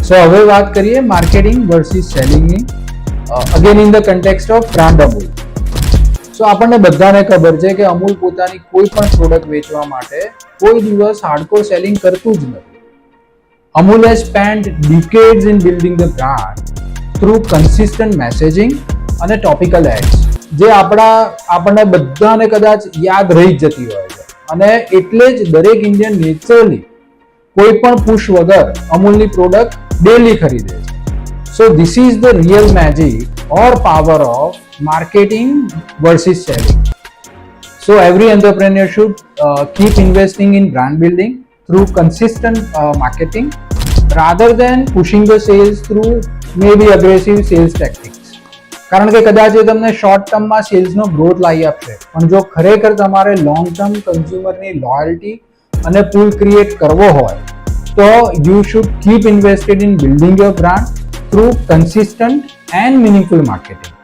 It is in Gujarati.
સો હવે વાત કરીએ માર્કેટિંગ વર્સિસ સેલિંગની, again in the context of brand Amul. So આપણને બધાને ખબર છે કે અમૂલ પોતાની કોઈ પણ પ્રોડક્ટ વેચવા માટે કોઈ દિવસ હાર્ડકોર સેલિંગ કરતું જ નથી. Amul has spent decades in building the brand through consistent messaging અને ટોપિકલ એડ્સ, જે આપણને બધાને કદાચ યાદ રહી જ જતી હોય છે. અને એટલે જ દરેક ઇન્ડિયન નેચરલી કોઈ પણ પુશ વગર અમૂલની પ્રોડક્ટ ડેલી ખરીદે છે. So this is the real magic or power of marketing versus selling. So every entrepreneur should keep investing in brand building through consistent marketing rather than pushing the sales through maybe aggressive sales tactics. કારણ કે કદાચ એ તમને શોર્ટ ટર્મમાં સેલ્સનો ગ્રોથ લાવી આપશે, પણ જો ખરેખર તમારે લોંગ ટર્મ કન્ઝ્યુમરની લોયલ્ટી અને પુલ ક્રિએટ કરવો હોય તો you should keep invested in building your brand through consistent and meaningful marketing.